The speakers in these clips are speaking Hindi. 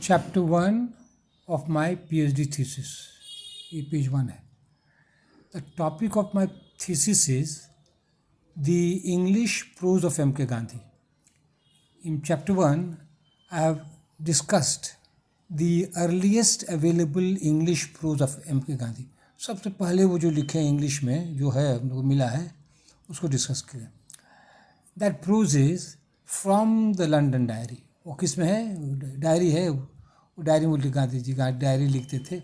Chapter 1 of my PhD thesis. ये पेज 1 है. The topic of my thesis is the English prose of M K Gandhi. In chapter 1, I have discussed the earliest available English prose of M. K. Gandhi. सबसे पहले वो जो लिखे हैं इंग्लिश में जो है हमको मिला है उसको डिस्कस किया. That prose is from the London diary. वो किस में है? डायरी है. वो डायरी में गांधी जी डायरी लिखते थे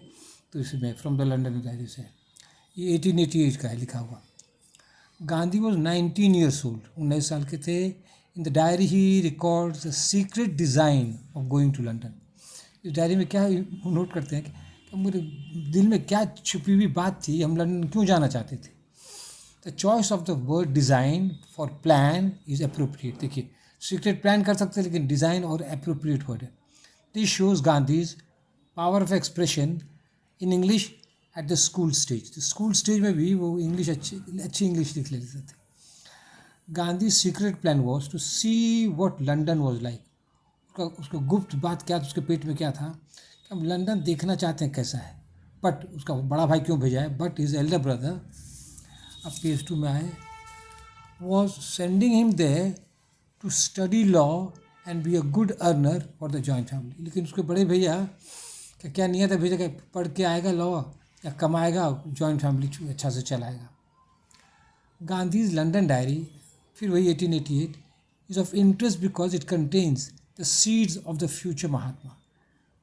तो इसमें फ्रॉम द लंडन डायरी से. ये 1888 का है लिखा हुआ. Gandhi was 19 years old. 19 साल के थे. In the diary he records the secret design of going to London. इस डायरी में क्या नोट करते हैं कि मेरे दिल में क्या छुपी हुई बात थी, हम लंदन क्यों जाना चाहते थे. The choice of the word design for plan is appropriate. देखिए, सीक्रेट प्लान कर सकते हैं लेकिन डिज़ाइन और अप्रोप्रिएट वर्ड है. This shows Gandhi's power of expression in English at the school stage. School stage में भी वो इंग्लिश अच्छी इंग्लिश लिख लेते थे. Gandhi's secret plan was to see what London was like. उसका गुप्त बात क्या था, उसके पेट में क्या था कि हम लंदन देखना चाहते हैं कैसा है. बट उसका बड़ा भाई क्यों भेजा है? बट हिज एल्डर ब्रदर, अब पेज 2 में आए, was sending him there to study law and be a good earner for the joint family. लेकिन उसके बड़े भैया का क्या नियत है? भेजा कि पढ़ के आएगा लॉ या कमाएगा, जॉइंट फैमिली अच्छा से चलाएगा. गांधीज लंदन डायरी, फिर वही 1888, is of interest because it contains the seeds of the future Mahatma.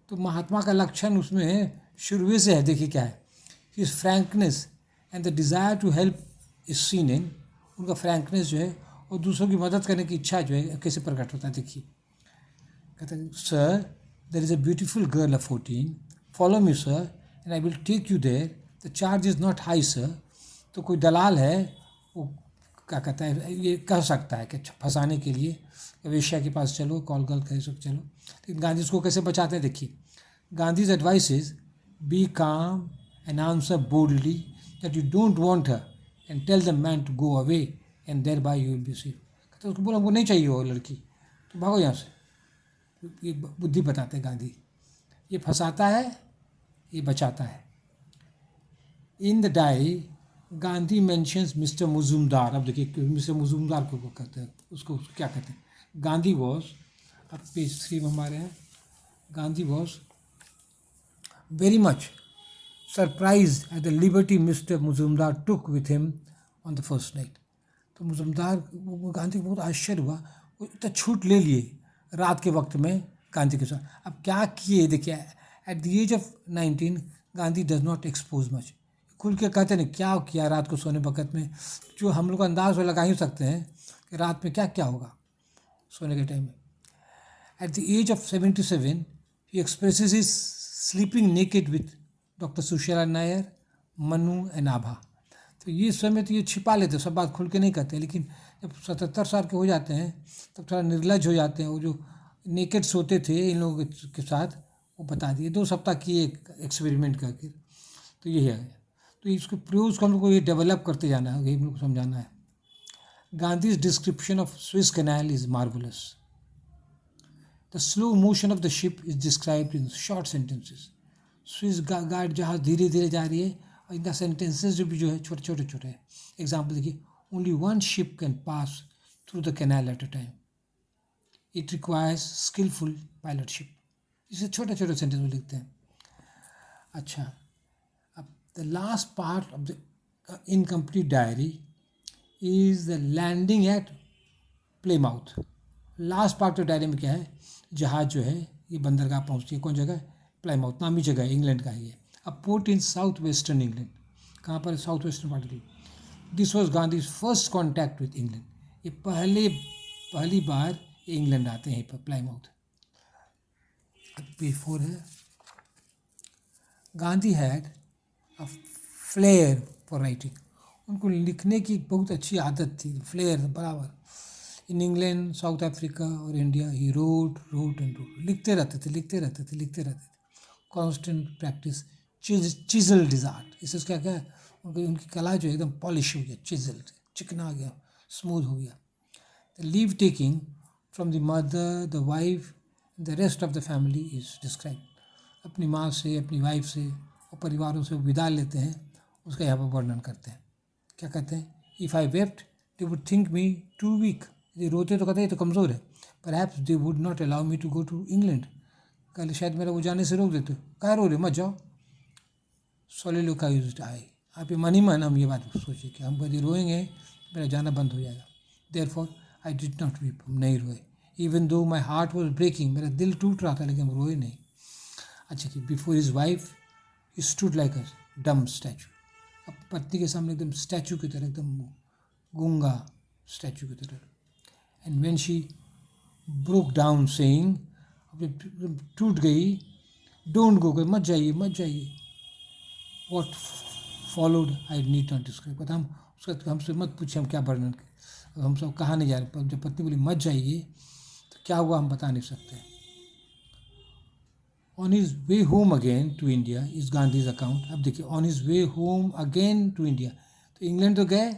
तो महात्मा का लक्षण उसमें शुरू से है. देखिए क्या है, his frankness and the desire to help is seen in. उनका फ्रैंकनेस जो है और दूसरों की मदद करने की इच्छा जो है कैसे प्रकट होता है. देखिए, कहते हैं, sir there is a beautiful girl of 14, follow me sir and I will take you there. The charge is not high sir. तो कोई दलाल है वो क्या कहता है, ये कह सकता है कि फंसाने के लिए वेश्या के पास चलो, कॉल गर्ल कह सकते चलो. लेकिन गांधी इसको कैसे बचाते हैं. देखिए, Gandhi's advice is be calm and answer boldly that you don't want her and tell the man to go away and thereby you will be safe. कहते उसको बोला हमको नहीं चाहिए वो लड़की, तो भागो यहाँ से. ये बुद्धि बताते हैं गांधी. ये फंसाता है, ये बचाता है. In the diary Gandhi mentions mister Mujumdar. अब देखिए मिस्टर मुजुमदार को कहते हैं, उसको क्या कहते हैं. गांधी वॉज, अब पेज 3 में हमारे हैं, Gandhi was very much surprise at the liberty mister Mujumdar took with him on the first night. तो मुजुमदार गांधी को बहुत आश्चर्य हुआ, वो इतना छूट ले लिए रात के वक्त में गांधी के साथ. अब क्या किए देखिए, at the age of 19 Gandhi does not expose much. खुल के कहते नहीं क्या किया रात को सोने वक्त में, जो हम लोग अंदाज में लगा ही सकते हैं कि रात में क्या क्या होगा सोने के टाइम में. At the age of 77 he expresses his sleeping naked with doctor Sushila Nayar, Manu and Abha. तो ये समय तो ये छिपा लेते, सब बात खुल के नहीं कहते. लेकिन जब 77 साल के हो जाते हैं तब थोड़ा निर्लज हो जाते हैं. वो जो नेकेड सोते थे इन लोगों के साथ वो बता दिए. 2 सप्ताह किए एक्सपेरिमेंट करके. तो यही है. तो इसको प्रूव को हम लोग को ये डेवलप करते जाना है, यही हम लोग को समझाना है. Gandhi's description of Swiss canal is marvellous. The slow motion of the ship is described in short sentences. Swiss guard जहाज धीरे धीरे जा रही है और इनका सेंटेंसेस जो भी जो है छोटे छोटे छोटे हैं. एग्जाम्पल देखिए, only one ship can pass through the canal at a time. It requires skillful pilotship. इसे छोटे छोटे सेंटेंस में लिखते हैं. अच्छा, the last part of the incomplete diary is the landing at Plymouth. Last part of diary में क्या है, जहाज जो है ये बंदरगाह पहुंचती है. कौन जगह है? प्लाईमाउथ. नामी जगह है, इंग्लैंड का है ये. अब port in south western England. कहाँ पर? साउथ वेस्टर्न पार्ट की. This was Gandhi's first contact with England. ये पहली बार ये इंग्लैंड आते हैं पर प्लाईमाउथ. P4 है. Gandhi had flare for writing. उनको लिखने की बहुत अच्छी आदत थी. फ्लेयर बराबर. इन इंग्लैंड, साउथ अफ्रीका और India he wrote and wrote. लिखते रहते थे. Constant practice, chiselled is art. इससे क्या क्या उनकी कला जो एकदम पॉलिश हो गया, चिजल्ड, चिकना गया, स्मूथ हो गया. The leave taking from the mother, the wife the rest of the family is describe. अपनी माँ से, अपनी वाइफ से और परिवारों से विदा लेते हैं, उसका यहाँ पर वर्णन करते हैं। क्या कहते हैं? If I wept they would think me too weak. ये रोते तो कहते हैं ये तो कमज़ोर है। Perhaps they would not allow me to go to England. कल शायद मेरा वो जाने से रोक देते। कहाँ रो रहे, मत जाओ। सोलिलोकाइज्ड आई। आप ये मन ही मन हम ये बात सोचिए कि हम यदि रोएंगे मेरा जाना बंद हो जाएगा। Therefore I did not weep, हम नहीं रोए। Even though my heart was breaking, मेरा दिल टूट रहा था लेकिन हम रोए नहीं। अच्छा कि before his wife he stood like अ डम स्टैचू। अब पत्नी के सामने एकदम स्टैचू की तरह, एकदम गूंगा स्टैचू की तरह। And when she broke down saying, टूट गई, डोंट गो, मत जाइए मत जाइए। What followed I need not describe. But हम उसका हमसे मत पूछे हम क्या वर्णन करें, हम सब कहाँ नहीं जा रहे। जब पत्नी बोली मत जाइए तो क्या हुआ हम बता नहीं सकते। On his way home again to India is Gandhi's account. अब देखिए, on his way home again to India, तो इंग्लैंड तो गए,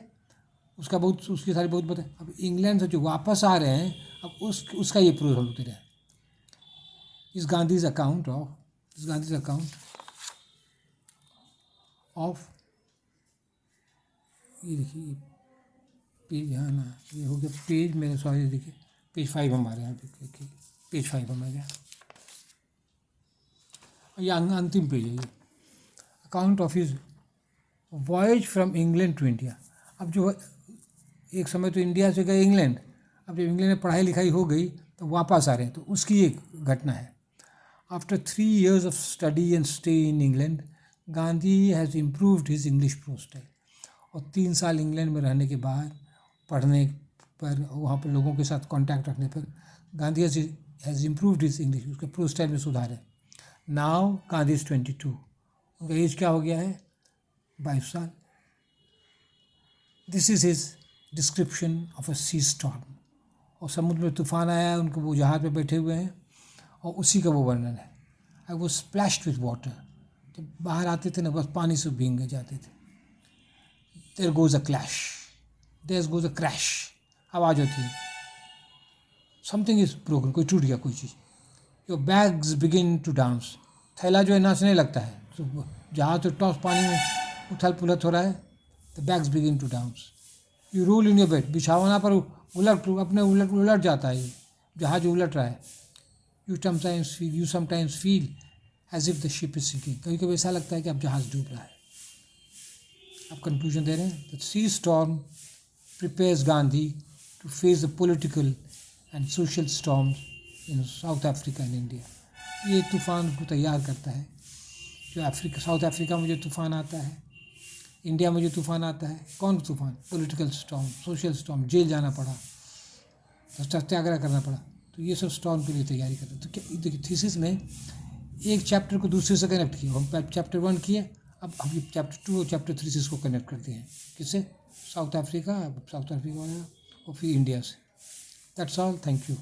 उसका बहुत, उसकी सारी बहुत बताए। अब इंग्लैंड से जो वापस आ रहे हैं, अब उसका ये प्रूफ हम होते रहे। इस गांधीज अकाउंट ऑफ ये देखिए पेज, हाँ ना, ये हो गया पेज मेरे, सॉरी देखिए पेज 5 हमारे यहाँ देखिए, पेज 5 हमारे यहाँ, ये अंतिम पेज है ये। Account of his voyage from England to India. अब जो एक समय तो इंडिया से गए इंग्लैंड, अब जब इंग्लैंड में पढ़ाई लिखाई हो गई तो वापस आ रहे हैं, तो उसकी एक घटना है। After 3 years of study and stay in England, Gandhi has improved his English prose style. और 3 साल इंग्लैंड में रहने के बाद, पढ़ने पर, वहाँ पर लोगों के साथ कांटेक्ट रखने पर, Gandhi has improved his English, उसके प्रोस्टाइल में सुधार है। नाउ गांधी इज 22, उनका एज क्या हो गया है? 22 साल। This is his description of a sea storm. और समुद्र में तूफान आया, उनको वो जहाज पे बैठे हुए हैं और उसी का वो वर्णन है। I was splashed with water, जब बाहर आते थे ना बस पानी से भीग जाते थे। There goes a clash, there goes a crash, आवाज़ होती है। समथिंग इज ब्रोकन, कोई टूट गया कोई चीज़। Your bags begin to dance, थैला जो है नाचने लगता है। तो जहाज तो टॉस पानी में उथल पुलट हो रहा है, the bags begin to dance. You roll in your bed, बिछावना पर उलट जाता है, ये जहाज उलट रहा है। You sometimes feel as if the ship is sinking, कभी कभी ऐसा लगता है कि अब जहाज डूब रहा है। अब कंक्लूजन दे रहे हैं, the sea storm prepares Gandhi to face the political and social storms in South Africa and India. ये तूफान को तैयार करता है, जो साउथ अफ्रीका में जो तूफान आता है, इंडिया में जो तूफान आता है। कौन तूफान? Political storm, social storm, jail जाना पड़ा, सत्याग्रह करना पड़ा, तो ये सब स्टॉर्म के लिए तैयारी करते हैं। तो क्या देखिए, थीसिस में एक चैप्टर को दूसरे से कनेक्ट किया। हम चैप्टर 1 किए, अब हम चैप्टर 2 और चैप्टर 3 से इसको कनेक्ट करते हैं। किससे? साउथ अफ्रीका वाला और फिर इंडिया से। That's all, thank you.